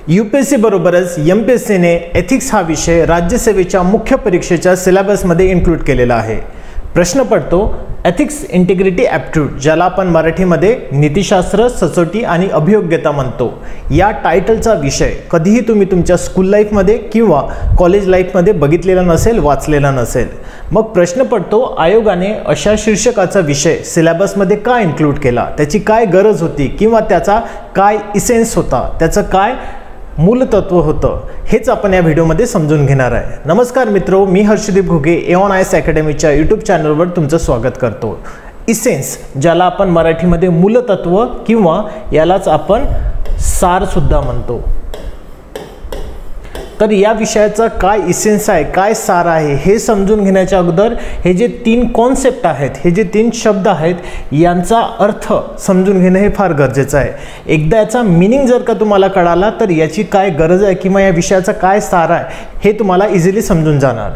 UPSC बरोबरच एमपीएससीने ethics हा विषय राज्यसेवेच्या मुख्य परीक्षेच्या सिलेबसमध्ये इन्क्लूड केलेला आहे। प्रश्न पडतो एथिक्स इंटिग्रिटी ॲप्टिट्यूड, ज्याला आपण मराठीमध्ये नीतिशास्त्र, सचोटी आणि अभियोग्यता म्हणतो, या टायटलचा विषय कधीही तुम्ही तुमच्या स्कूल लाईफमध्ये किंवा कॉलेज लाईफमध्ये बघितलेला नसेल, वाचलेला नसेल। मग प्रश्न पडतो आयोगाने अशा शीर्षकाचा विषय सिलेबसमध्ये का इन्क्लूड केला, त्याची काय गरज होती किंवा त्याचा काय इसेन्स होता, त्याचं काय मूलतत्व होतं, हेच आपण या व्हिडिओमध्ये समजून घेणार आहे। नमस्कार मित्रो, मी हर्षदीप घुगे एऑन आयएस अकॅडमीच्या यूट्यूब चॅनलवर तुमचं स्वागत करतो। इसेन्स, ज्याला आपण मराठीमध्ये मूलतत्व किंवा यालाच आपण सार सुद्धा म्हणतो, तर या विषयाचा काय इसेन्स आहे, काय सार आहे हे समजून घेण्याच्या अगोदर हे जे तीन कॉन्सेप्ट आहेत, हे जे तीन शब्द आहेत, यांचा अर्थ समजून घेणं हे फार गरजेचं आहे। एकदा याचा मीनिंग जर का तुम्हाला कळाला तर याची काय गरज आहे किंवा या विषयाचा काय सार आहे हे तुम्हाला इझिली समजून जाणार।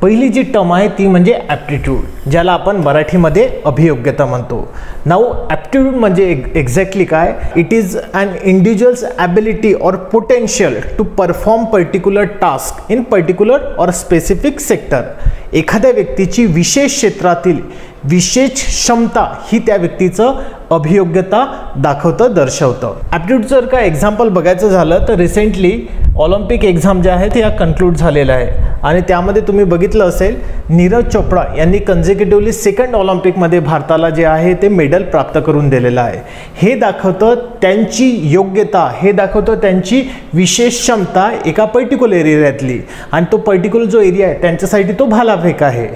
पहिली जी टर्म आहे ती म्हणजे ॲप्टिट्यूड, ज्याला आपण मराठीमध्ये अभियोग्यता म्हणतो। नाऊ ॲप्टिट्यूड म्हणजे एक्झॅक्टली काय? It is an individual's ability और potential to perform particular task in particular और स्पेसिफिक सेक्टर। एखाद्या व्यक्तीची विशेष क्षेत्रातील विशेष क्षमता ही त्या व्यक्तीचं अभियोग्यता दाखवतं, दर्शवतं। ॲप्टिट्यूड जर का एक्झाम्पल बघायचं झालं तर रिसेंटली ऑलिम्पिक एक्झाम ज्या आहेत या कन्क्लूड झालेल्या आहे आणि त्यामध्ये तुम्ही बघितलं असेल नीरज चोपडा यांनी कन्झिक्युटिव्हली सेकंड ऑलिम्पिकमध्ये भारताला जे आहे ते मेडल प्राप्त करून दिलेलं आहे। हे दाखवतं त्यांची योग्यता, हे दाखवतं त्यांची विशेष क्षमता एका पर्टिक्युलर एरियातली, आणि तो पर्टिक्युलर जो एरिया आहे त्यांच्यासाठी तो भालाफेक आहे।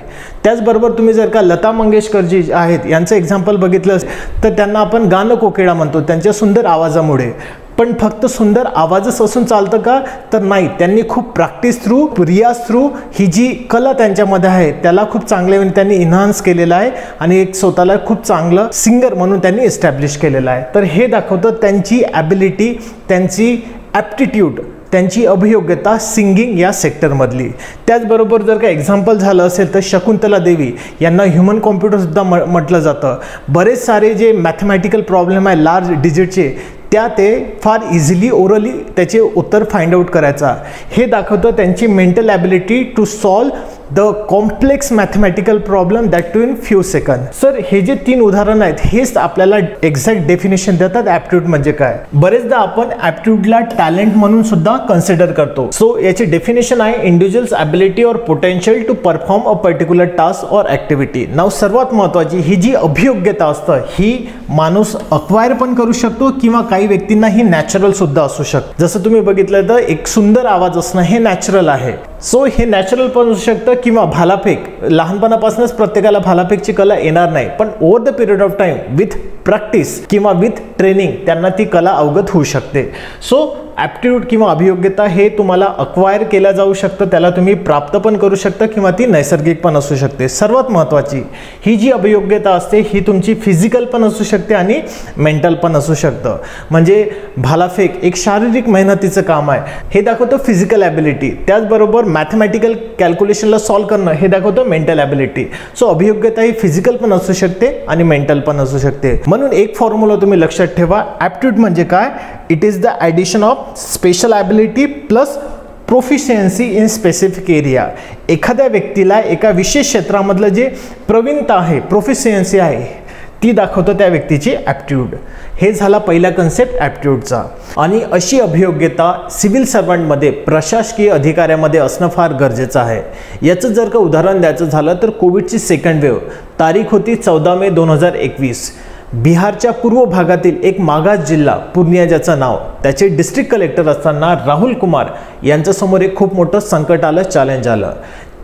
त्याचबरोबर तुम्ही जर का लता मंगेशकर जी आहेत यांचं एक्झाम्पल बघितलं तर त्यांना आपण गाणं कोकिळा म्हणतो त्यांच्या सुंदर आवाजामुळे। पण फक्त सुंदर आवाजच असून चालतं का? तर नाही, त्यांनी खूप प्रॅक्टिस थ्रू, रियाज थ्रू ही जी कला त्यांच्यामध्ये आहे त्याला खूप चांगल्याने त्यांनी इन्हान्स केलेला आहे आणि एक स्वतःला खूप चांगलं सिंगर म्हणून त्यांनी एस्टॅब्लिश केलेलं आहे। तर हे दाखवतं त्यांची ॲबिलिटी, त्यांची ॲप्टिट्यूड, त्यांची अभियोग्यता सिंगिंग या सेक्टरमधली। त्याचबरोबर जर का एक्झाम्पल झालं असेल तर शकुंतला देवी यांना ह्युमन कॉम्प्युटरसुद्धा म्हटलं जातं। बरेच सारे जे मॅथमॅटिकल प्रॉब्लेम आहे लार्ज डिजिटचे त्या ते फार इझिली ओरली त्याचे उत्तर फाइंड आउट करायचा। हे दाखवतं त्यांची mental ability to solve the complex mathematical problem that too in few second. Sir हे जे तीन उदाहरण आहेत हेच आपल्याला एक्झॅक्ट डेफिनेशन देतात ॲप्टिट्यूड म्हणजे काय। बरेचदा आपण ॲप्टिट्यूडला टॅलेंट म्हणून सुद्धा कन्सिडर करतो। सो याची डेफिनेशन आहे इंडिव्हिज्युअल्स ॲबिलिटी और potential to perform a particular task or activity. नाव सर्वात महत्त्वाची ही जी अभियोग्यता असतं ही माणूस अक्वायर पण करू शकतो किंवा काही व्यक्तींना ही नॅचरल सुद्धा असू शकतं। जसं तुम्ही बघितलं तर एक सुंदर आवाज असणं हे नॅचरल आहे, सो हे नॅचरल पण असू शकतं किंवा भालाफेक, लहानपणापासूनच प्रत्येकाला भालाफेकची कला येणार नाही, पण over the period of time with practice किंवा विथ ट्रेनिंग त्यांना ती कला अवगत होऊ शकते। सो ॲप्टिट्यूड किंवा अभियोग्यता हे तुम्हाला अक्वायर केलं जाऊ शकतं, त्याला तुम्ही प्राप्त पण करू शकता किंवा ती नैसर्गिक पण असू शकते। सर्वात महत्त्वाची ही जी अभियोग्यता असते ही तुमची फिजिकल पण असू शकते आणि मेंटल पण असू शकतं। म्हणजे भालाफेक एक शारीरिक मेहनतीचं काम आहे, हे दाखवतं फिजिकल ॲबिलिटी। त्याचबरोबर मॅथमॅटिकल कॅल्क्युलेशनला सॉल्व करणं हे दाखवतं मेंटल ॲबिलिटी। सो अभियोग्यता ही फिजिकल पण असू शकते आणि मेंटल पण असू शकते। म्हणून एक फॉर्म्युला तुम्ही लक्षात ठेवा, ॲप्टिट्यूड म्हणजे काय? It is the addition of special ability plus proficiency in specific area. एखाद्या व्यक्तीला एका विशेष क्षेत्रामधलं जे प्रवीणता आहे, प्रोफिशियन्सी आहे, ती दाखवतं त्या व्यक्तीची ॲप्टिट्यूड। हे झाला पहिला कन्सेप्ट ॲप्टिट्यूडचा। आणि अशी अभियोग्यता सिव्हिल सर्वंटमध्ये, प्रशासकीय अधिकाऱ्यामध्ये असणं फार गरजेचं आहे। याचं जर का उदाहरण द्यायचं झालं तर कोविडची सेकंड वेव्ह, तारीख होती 14 मे 2021। बिहारच्या पूर्व भागातील एक मागास जिल्हा पूर्णिया, ज्याचं नाव त्याचे डिस्ट्रिक्ट कलेक्टर असताना राहुल कुमार यांच्यासमोर एक खूप मोठं संकट आलं, चॅलेंज आलं।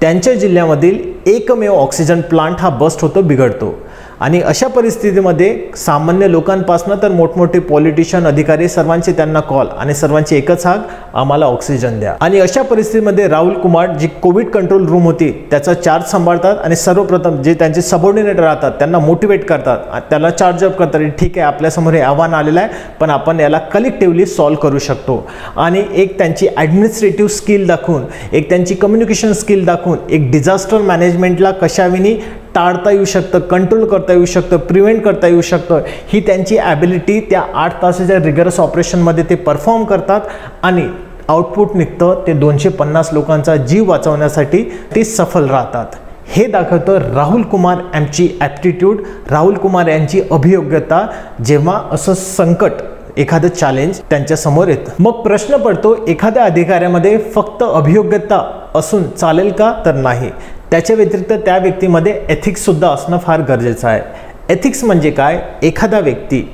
त्यांच्या जिल्ह्यामधील एकमेव ऑक्सिजन प्लांट हा बस्ट होतो, बिघडतो। आणि अशा परिस्थितीमध्ये सामान्य लोकांपासून तर मोठमोठे पॉलिटिशियन, अधिकारी सर्वांचे त्यांना कॉल आणि सर्वांची एकच हाक, आम्हाला ऑक्सिजन द्या। आणि अशा परिस्थितीमध्ये Rahul Kumar ji Covid control room होती त्याचा चार्ज सांभाळतात आणि सर्वप्रथम जे त्यांचे सबऑर्डिनेट राहतात त्यांना मोटिवेट करतात, त्याला चार्ज अप करतात, ठीक आहे आपल्यासमोर हे आव्हान आलेलं आहे पण आपण याला कलेक्टिव्हली सॉल्व करू शकतो। आणि एक त्यांची ॲडमिनिस्ट्रेटिव्ह स्किल दाखवून, एक त्यांची कम्युनिकेशन स्किल दाखवून, एक डिझास्टर मॅनेजमेंटला कशाविनी टाळता येऊ शकतं, कंट्रोल करता येऊ शकतं, प्रिव्हेंट करता येऊ शकतं, ही त्यांची ॲबिलिटी त्या 8 तासाच्या रिगरस ऑपरेशनमध्ये ते परफॉर्म करतात आणि आउटपुट निघतं ते 250 लोकांचा जीव वाचवण्यासाठी ते सफल राहतात. हे दाखवतं राहुल कुमार यांची ॲप्टिट्यूड, राहुल कुमार यांची अभियोग्यता जेव्हा असं संकट, एखादं चॅलेंज त्यांच्या समोर येतं. मग प्रश्न पडतो, एखाद्या अधिकाऱ्यामध्ये फक्त अभियोग्यता असून चालेल का? तर नाही. त्याच्या व्यतिरिक्त त्या व्यक्तीमध्ये एथिक्ससुद्धा असणं फार गरजेचं आहे. एथिक्स म्हणजे काय? एखादा व्यक्ती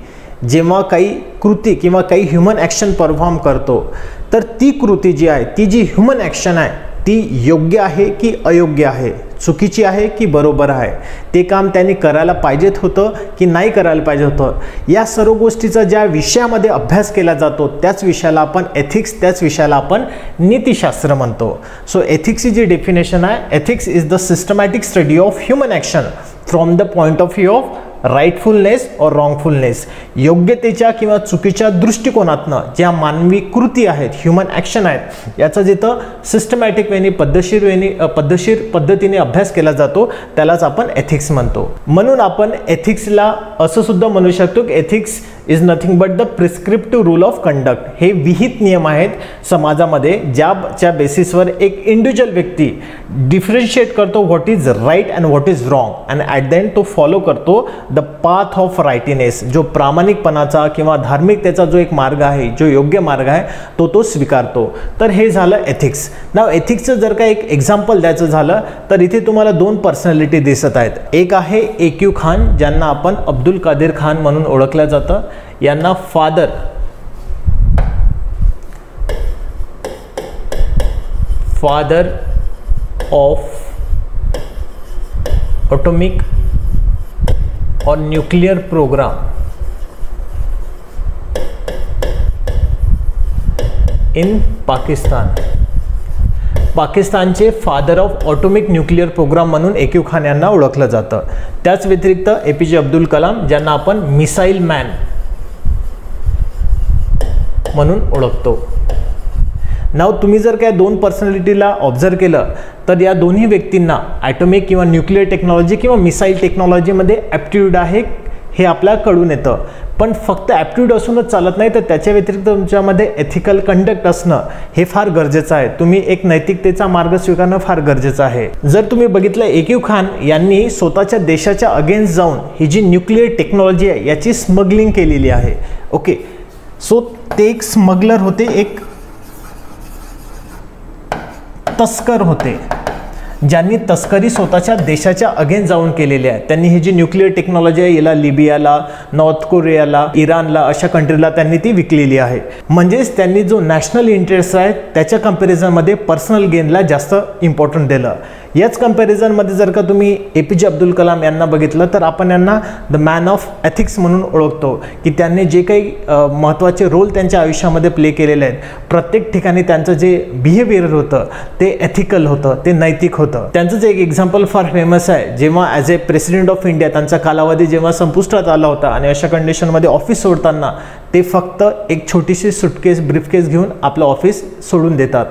जेव्हा काही कृती किंवा काही ह्युमन ॲक्शन परफॉर्म करतो तर ती कृती जी आहे, ती जी ह्युमन ॲक्शन आहे ती योग्य आहे की अयोग्य आहे, चुकीची आहे की बरोबर आहे, ते काम त्यांनी करायला पाहिजेत होतं की नाही करायला पाहिजे होतं, या सर्व गोष्टीचा ज्या विषयामध्ये अभ्यास केला जातो त्याच विषयाला आपण एथिक्स, त्याच विषयाला आपण नीतिशास्त्र म्हणतो. सो एथिक्सची जी डेफिनेशन आहे, ethics is the systematic study of human action from the point of view of rightfulness और रॉंगफुलनेस. योग्यतेच्या किंवा चुकीच्या दृष्टिकोनातनं ज्या मानवी कृती आहेत, ह्युमन ॲक्शन आहेत, याचा जिथं सिस्टमॅटिक वेनी, पद्धतशीर पद्धतीने अभ्यास केला जातो त्यालाच आपण एथिक्स म्हणतो. म्हणून आपण एथिक्सला असं सुद्धा म्हणू शकतो की ethics is nothing but the prescriptive rule of conduct. हे विहित नियम आहेत समाजामध्ये ज्याच्या बेसिसवर एक इंडिव्हिज्युअल व्यक्ती डिफरन्शिएट करतो what is right and what is wrong and at the end तो फॉलो करतो द पाथ ऑफ रायटिनेस. जो प्रामाणिकपणाचा किंवा धार्मिकतेचा जो एक मार्ग आहे, जो योग्य मार्ग आहे, तो स्वीकारतो. तर हे झालं एथिक्स. नाव एथिक्सचं जर का एक एक्झाम्पल द्यायचं झालं तर इथे तुम्हाला 2 पर्सनॅलिटी दिसत आहेत. एक आहे AQ खान, ज्यांना आपण अब्दुल कादिर खान म्हणून ओळखलं जातं. यांना father of atomic or nuclear program in पाकिस्तानचे father of atomic nuclear program म्हणून AQ खान यांना ओळखलं जातं. त्याच व्यतिरिक्त APJ अब्दुल कलाम, ज्यांना आपण मिसाईल मॅन म्हणून ओळखतो. नाव तुम्ही जर काय 2 पर्सनॅलिटीला ऑब्झर्व केलं तर या दोन्ही व्यक्तींना ॲटॉमिक किंवा न्यूक्लियर टेक्नॉलॉजी किंवा मिसाईल टेक्नॉलॉजीमध्ये ॲप्टिट्यूड आहे हे आपल्याला कळून येतं. पण फक्त ॲप्टिट्यूड असूनच चालत नाही, तर त्याच्या व्यतिरिक्त तुमच्यामध्ये एथिकल कंडक्ट असणं हे फार गरजेचं आहे. तुम्ही एक नैतिकतेचा मार्ग स्वीकारणं फार गरजेचं आहे. जर तुम्ही बघितलं, AQ खान यांनी स्वतःच्या देशाच्या अगेन्स्ट जाऊन ही जी न्यूक्लियर टेक्नॉलॉजी आहे याची स्मगलिंग केलेली आहे. ओके, सो ते एक स्मगलर होते, एक तस्कर होते, ज्यांनी तस्करी स्वतःच्या देशाच्या अगेन्स्ट जाऊन केलेली आहे. त्यांनी ही जी न्यूक्लियर टेक्नॉलॉजी आहे याला लिबियाला, नॉर्थ कोरियाला, इराणला अशा कंट्रीला त्यांनी ती विकलेली आहे. म्हणजेच त्यांनी जो नॅशनल इंटरेस्ट आहे त्याच्या कंपॅरिझनमध्ये पर्सनल गेनला जास्त इम्पॉर्टंट दिलं. याच कंपॅरिझनमध्ये जर का तुम्ही APJ अब्दुल कलाम यांना बघितलं तर आपण यांना द मॅन ऑफ एथिक्स म्हणून ओळखतो की त्यांनी जे काही महत्त्वाचे रोल त्यांच्या आयुष्यामध्ये प्ले केलेले आहेत, प्रत्येक ठिकाणी त्यांचं जे बिहेवियर होतं ते एथिकल होतं, ते नैतिक होतं. त्यांचंच एक एक्झाम्पल फार फेमस आहे. जेव्हा as A president of India त्यांचा कालावधी जेव्हा संपुष्टात आला होता आणि अशा कंडिशनमध्ये ऑफिस सोडताना ते फक्त एक छोटीशी सुटकेस, ब्रीफकेस घेऊन आपलं ऑफिस सोडून देतात.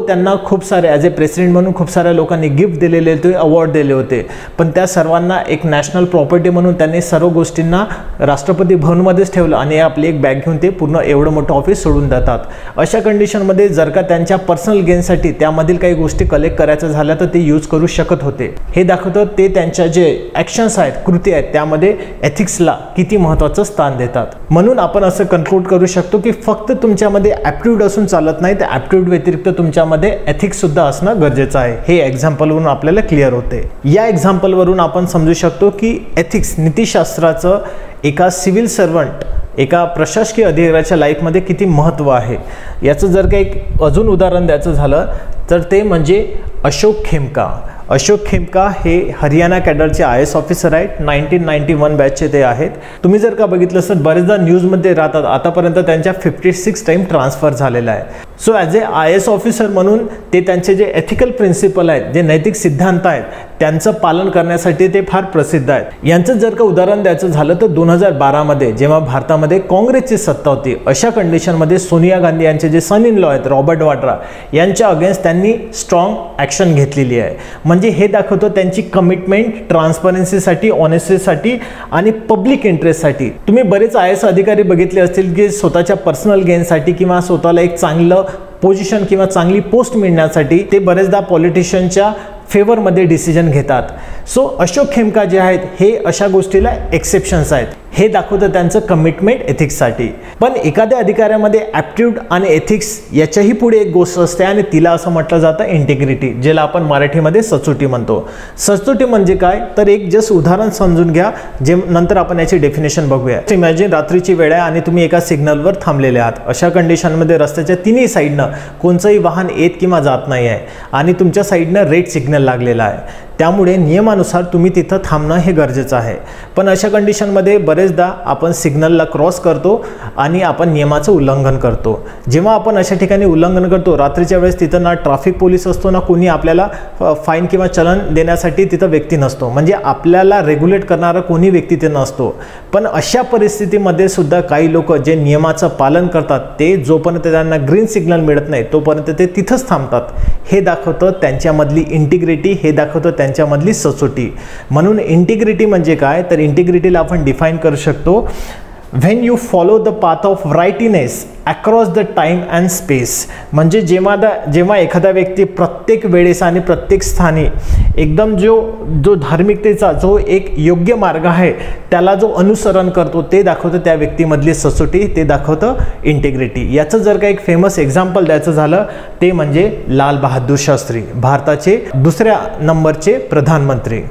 त्यांना खूप सारे ॲज ए प्रेसिडेंट म्हणून खूप साऱ्या लोकांनी गिफ्ट दिलेले होते, अवॉर्ड दिले होते, पण त्या सर्वांना एक नॅशनल प्रॉपर्टी म्हणून त्यांनी सर्व गोष्टींना राष्ट्रपती भवनमध्येच ठेवलं आणि आपली एक बॅग घेऊन ते पूर्ण एवढं मोठं ऑफिस सोडून जातात. अशा कंडिशनमध्ये जर का त्यांच्या पर्सनल गेनसाठी त्यामधील काही गोष्टी कलेक्ट करायचं झाल्या तर ते यूज करू शकत होते. हे दाखवतं ते त्यांच्या जे ॲक्शन्स आहेत, कृती आहेत, त्यामध्ये एथिक्सला किती महत्त्वाचं स्थान देतात. म्हणून आपण असं कन्क्लूड करू शकतो की फक्त तुमच्यामध्ये ॲप्टिट्यूड असून चालत नाही, तर ॲप्टिट्यूड व्यतिरिक्त तुमच्यामध्ये एथिक्स सुद्धा असणं गरजेचं आहे. हे एक्झाम्पलवरून आपल्याला क्लिअर होते. या एक्झाम्पलवरून आपण समजू शकतो की एथिक्स, नीतिशास्त्राचं एका सिव्हिल सर्वंट, एका प्रशासकीय अधिकाऱ्याच्या लाईफमध्ये किती महत्त्व आहे. याचं जर का एक अजून उदाहरण द्यायचं झालं तर ते म्हणजे अशोक खेमका. अशोक खेमका हे हरियाणा कॅडरचे IAS ऑफिसर आहेत. 1991 बॅचचे ते आहेत. तुम्ही जर का बघितलं तर बरेचदा न्यूजमध्ये राहतात. आतापर्यंत त्यांच्या 56 टाईम ट्रान्सफर झालेला आहे. सो ॲज ए IAS ऑफिसर म्हणून ते त्यांचे जे एथिकल प्रिन्सिपल आहेत, जे नैतिक सिद्धांत आहेत, त्यांचं पालन करण्यासाठी ते फार प्रसिद्ध आहेत. यांचं जर का उदाहरण द्यायचं झालं तर 2012 मध्ये जेव्हा भारतामध्ये काँग्रेसची सत्ता होती, अशा कंडिशनमध्ये सोनिया गांधी यांचे जे सन इन लॉ आहेत रॉबर्ट वाड्रा यांच्या अगेन्स्ट त्यांनी स्ट्रॉंग ॲक्शन घेतलेली आहे. म्हणजे हे दाखवतं त्यांची कमिटमेंट ट्रान्सपरन्सीसाठी, ऑनेस्टीसाठी आणि पब्लिक इंटरेस्टसाठी. तुम्ही बरेच IAS अधिकारी बघितले असतील की स्वतःच्या पर्सनल गेनसाठी किंवा स्वतःला एक चांगलं पोझिशन किंवा चांगली पोस्ट मिळण्यासाठी ते बरेचदा पॉलिटिशियनच्या फेवरमध्ये डिसिजन घेतात. सो अशोक खेमका जे आहेत हे अशा गोष्टीला एक्सेप्शन्स आहेत. हे दाखवतं त्यांचं कमिटमेंट एथिक्ससाठी. पण एखाद्या अधिकाऱ्यामध्ये ॲप्टिट्यूड आणि एथिक्स याच्याही पुढे एक गोष्ट असते आणि तिला असं म्हटलं जातं इंटिग्रिटी, ज्याला आपण मराठीमध्ये सचोटी म्हणतो. सचोटी म्हणजे काय तर एक जस्ट उदाहरण समजून घ्या, जे नंतर आपण याची डेफिनेशन बघूया. इमॅजिन रात्रीची वेळ आहे आणि तुम्ही एका सिग्नलवर थांबलेले आहात. अशा कंडिशनमध्ये रस्त्याच्या तिन्ही साईडनं कोणतंही वाहन येत किंवा जात नाही आहे आणि तुमच्या साईडनं रेड सिग्नल लागलेला आहे. त्यामुळे नियमानुसार तुम्ही तिथं थांबणं हे गरजेचं आहे. पण अशा कंडिशनमध्ये बरेचदा आपण सिग्नलला क्रॉस करतो आणि आपण नियमाचं उल्लंघन करतो. जेव्हा आपण अशा ठिकाणी उल्लंघन करतो, रात्रीच्या वेळेस तिथं ना ट्रॅफिक पोलीस असतो ना कोणी आपल्याला फाईन किंवा चलन देण्यासाठी तिथं व्यक्ती नसतो, म्हणजे आपल्याला रेग्युलेट करणारा कोणी व्यक्ती ते नसतो. पण अशा परिस्थितीमध्ये सुद्धा काही लोक जे नियमाचं पालन करतात ते जोपर्यंत त्यांना ग्रीन सिग्नल मिळत नाही तोपर्यंत ते तिथंच थांबतात. हे दाखवतं त्यांच्यामधली इंटिग्रिटी, हे दाखवतं त्यांच्यामधली सचोटी. म्हणून इंटिग्रिटी म्हणजे काय तर इंटिग्रिटीला आपण डिफाईन करू शकतो when you follow the path of righteousness across the time and space. म्हणजे जेव्हा एखादा व्यक्ती प्रत्येक वेळेस आणि प्रत्येक स्थानी एकदम जो धार्मिकतेचा जो एक योग्य मार्ग आहे त्याला जो अनुसरण करतो ते दाखवतं त्या व्यक्तीमधली सचोटी, ते दाखवतं इंटिग्रिटी. याचं जर का एक फेमस एक्झाम्पल द्यायचं झालं ते म्हणजे लाल बहादूर शास्त्री, भारताचे दुसऱ्या नंबरचे प्रधानमंत्री.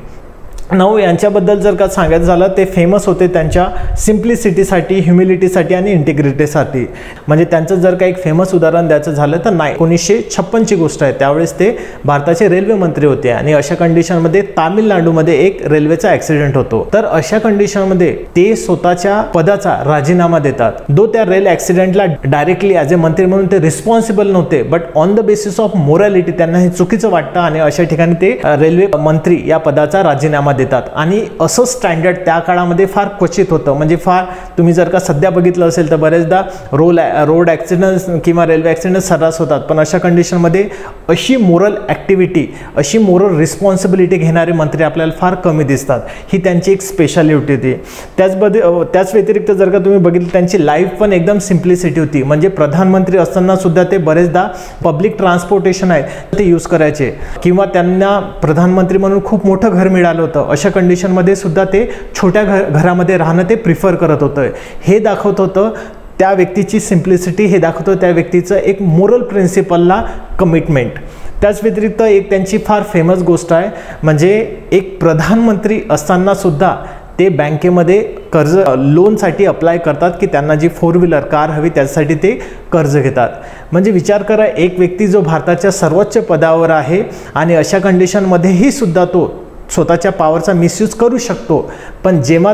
यांच्याबद्दल जर का सांगायचं झालं ते फेमस होते त्यांच्या सिम्प्लिसिटीसाठी, ह्युमिलिटीसाठी आणि इंटिग्रिटीसाठी. म्हणजे त्यांचं जर का एक फेमस उदाहरण द्यायचं झालं तर 1956ची गोष्ट आहे. त्यावेळेस ते भारताचे रेल्वे मंत्री होते आणि अशा कंडिशनमध्ये तामिळनाडूमध्ये एक रेल्वेचा ॲक्सिडेंट होतो. तर अशा कंडिशनमध्ये ते स्वतःच्या पदाचा राजीनामा देतात. दो त्या रेल ॲक्सिडेंटला डायरेक्टली ॲज ए मंत्री म्हणून ते रिस्पॉन्सिबल नव्हते, but on the basis of morality त्यांना हे चुकीचं वाटतं आणि अशा ठिकाणी ते रेल्वे मंत्री या पदाचा राजीनामा देतात. आणि असं स्टँडर्ड त्या काळामध्ये फार क्वचित होतं. म्हणजे फार तुम्ही जर का सध्या बघितलं असेल तर बरेचदा रोड ॲक्सिडेंट किंवा रेल्वे ॲक्सिडेंट सर्रास होतात. पण अशा कंडिशनमध्ये अशी मोरल ॲक्टिव्हिटी, अशी मोरल रिस्पॉन्सिबिलिटी घेणारे मंत्री आपल्याला फार कमी दिसतात. ही त्यांची एक स्पेशालिटी होती. त्याच व्यतिरिक्त जर का तुम्ही बघितलं त्यांची लाईफ पण एकदम सिम्प्लिसिटी होती. म्हणजे प्रधानमंत्री असताना सुद्धा ते बरेचदा पब्लिक ट्रान्सपोर्टेशन आहे ते यूज करायचे किंवा त्यांना प्रधानमंत्री म्हणून खूप मोठं घर मिळालं होतं. अशा कंडिशनमध्ये सुद्धा ते छोट्या घरामध्ये राहणं ते प्रिफर करत होतं. हे दाखवत होतं त्या व्यक्तीची सिम्प्लिसिटी, हे दाखवतं त्या व्यक्तीचं एक मोरल प्रिन्सिपलला कमिटमेंट. त्याच व्यतिरिक्त एक त्यांची फार फेमस गोष्ट आहे, म्हणजे एक प्रधानमंत्री असताना सुद्धा ते बँकेमध्ये कर्ज लोनसाठी अप्लाय करतात की त्यांना जी 4 व्हीलर कार हवी त्यासाठी ते कर्ज घेतात. म्हणजे विचार करा, एक व्यक्ती जो भारताच्या सर्वोच्च पदावर आहे आणि अशा कंडिशनमध्येही सुद्धा तो स्वतःच्या पॉवरचा मिसयूज करू शकतो. पण जेव्हा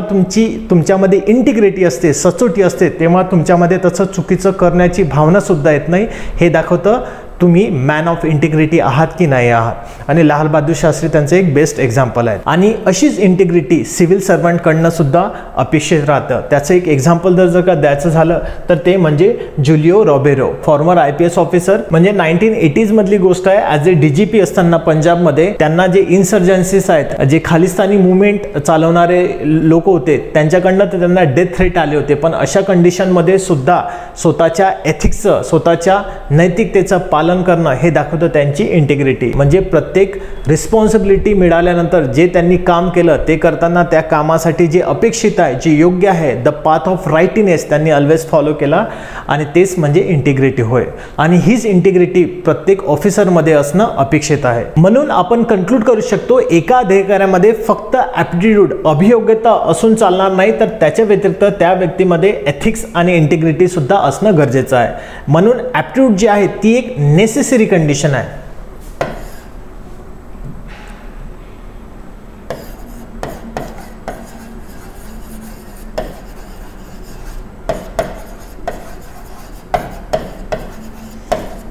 तुमच्यामध्ये इंटिग्रिटी असते, सचोटी असते, तेव्हा तुमच्यामध्ये तसं चुकीचं करण्याची भावना सुद्धा येत नाही. हे दाखवतं तुम्ही मॅन ऑफ इंटिग्रिटी आहात की नाही आहात. आणि लाल बहादूर शास्त्री त्यांचं एक बेस्ट एक्झाम्पल आहे. आणि अशीच इंटिग्रिटी सिव्हिल सर्वंटकडनं सुद्धा अपेक्षित राहतं. त्याचं एक एक्झाम्पल जर का द्यायचं झालं तर ते म्हणजे जुलिओ रॉबेरो, फॉर्मर IPS ऑफिसर. म्हणजे 1980s मधली गोष्ट आहे. ॲज ए DGP असताना पंजाबमध्ये त्यांना जे इन्सर्जन्सीज आहेत, जे खालिस्तानी मुवमेंट चालवणारे लोक होते, त्यांच्याकडनं त्यांना डेथ थ्रेट आले होते. पण अशा कंडिशनमध्ये सुद्धा स्वतःच्या एथिक्सचं, स्वतःच्या नैतिकतेचं पालन करणं हे दाखवतं त्यांची इंटिग्रिटी. म्हणजे प्रत्येक रिस्पॉन्सिबिलिटी मिळाल्यानंतर जे त्यांनी काम केलं ते करताना त्या कामासाठी जे अपेक्षित आहे, जे योग्य आहे, द पाथ ऑफ राईटीनेस त्यांनी ऑलवेज फॉलो केला आणि तेच म्हणजे इंटिग्रिटी होय. आणि हीच इंटिग्रिटी प्रत्येक ऑफिसरमध्ये असणं अपेक्षित आहे. म्हणून आपण कन्क्लूड करू शकतो एका अधिकाऱ्यामध्ये फक्त ॲप्टिट्यूड, अभियोग्यता असून चालणार नाही, तर त्याच्या व्यतिरिक्त त्या व्यक्तीमध्ये एथिक्स आणि इंटिग्रिटी सुद्धा असणं गरजेचं आहे. म्हणून ॲप्टिट्यूड जी आहे ती एक नेसेसरी कंडिशन आहे.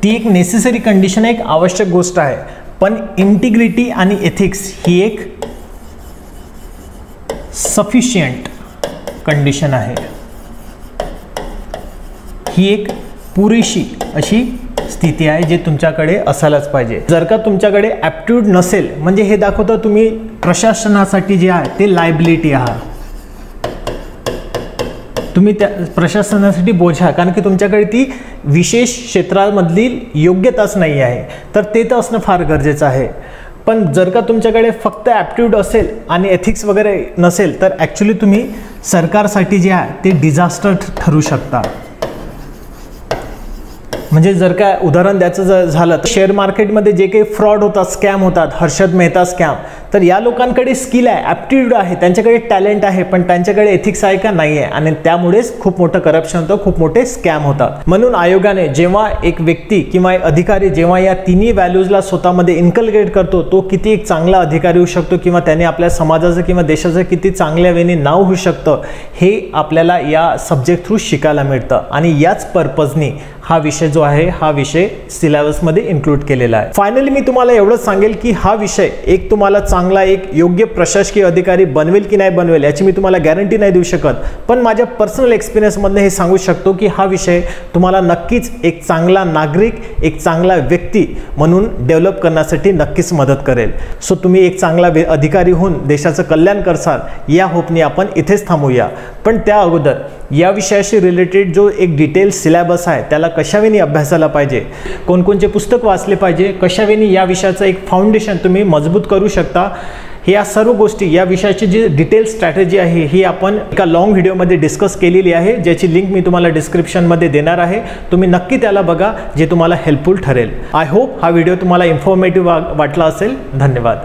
ती एक नेसेसरी कंडिशन आहे, एक आवश्यक गोष्ट आहे. पण इंटिग्रिटी आणि एथिक्स ही एक सफिशियंट कंडिशन आहे. ही एक पुरेशी अशी स्थिती आहे जे तुमच्याकडे असायलाच पाहिजे. जर का तुमच्याकडे ॲप्टिट्यूड नसेल म्हणजे हे दाखवतं तुम्ही प्रशासनासाठी जे आहे ते लायबिलिटी आहात. तुम्ही त्या प्रशासनासाठी बोझा, कारण की तुमच्याकडे ती विशेष क्षेत्रामधली योग्यताच नाही आहे. तर ते तर असणं फार गरजेचं आहे. पण जर का तुमच्याकडे फक्त ॲप्टिट्यूड असेल आणि एथिक्स वगैरे नसेल तर ॲक्च्युली तुम्ही सरकारसाठी जे आहे ते डिझास्टर ठरू शकता. म्हणजे जर का उदाहरण द्यायचं झालं तर शेअर मार्केटमध्ये जे काही फ्रॉड होतात, स्कॅम होतात, हर्षद मेहता स्कॅम, तर या लोकांकडे स्किल आहे, ॲप्टिट्यूड आहे, त्यांच्याकडे टॅलेंट आहे, पण त्यांच्याकडे एथिक्स आहे का नाही आहे, आणि त्यामुळेच खूप मोठं करप्शन होतं, खूप मोठे स्कॅम होतात. म्हणून आयोगाने जेव्हा एक व्यक्ती किंवा एक अधिकारी जेव्हा या तिन्ही व्हॅल्यूजला स्वतःमध्ये इन्कल्केट करतो, तो किती एक चांगला अधिकारी होऊ शकतो किंवा त्याने आपल्या समाजाचं किंवा देशाचं किती चांगल्या वेळी नाव होऊ शकतं, हे आपल्याला या सब्जेक्ट थ्रू शिकायला मिळतं. आणि याच पर्पजनी हा विषय जो आहे हा विषय सिलेबसमध्ये इन्क्लूड केलेला आहे. फायनली मी तुम्हाला एवढंच सांगेल की हा विषय एक तुम्हाला चांगला एक योग्य प्रशासकीय अधिकारी बनवेल की नाही बनवेल याची मी तुम्हाला गॅरंटी नाही देऊ शकत, पण माझ्या पर्सनल एक्सपिरियन्समधनं हे सांगू शकतो की हा विषय तुम्हाला नक्कीच एक चांगला नागरिक, एक चांगला व्यक्ती म्हणून डेव्हलप करण्यासाठी नक्कीच मदत करेल. सो तुम्ही एक चांगला अधिकारी होऊन देशाचं कल्याण करसाल या होपने आपण इथेच थांबूया. पण त्या अगोदर या विषयाशी रिलेटेड जो एक डिटेल सिलेबस आहे त्याला कशावेनी अभ्यासाला पाहिजे, कोणकोणते पुस्तक वाचले पाहिजे, कशावेनी या विषयाचं एक फाउंडेशन तुम्ही मजबूत करू शकता, या सर्व गोष्टी या विषयाची जी डिटेल स्ट्रॅटेजी आहे ही आपण एका लॉंग व्हिडिओमध्ये डिस्कस केलेली आहे, ज्याची लिंक मी तुम्हाला डिस्क्रिप्शनमध्ये देणार आहे. तुम्ही नक्की त्याला बघा, जे तुम्हाला हेल्पफुल ठरेल. आय होप हा व्हिडिओ तुम्हाला इन्फॉर्मेटिव्ह वाटला असेल. धन्यवाद.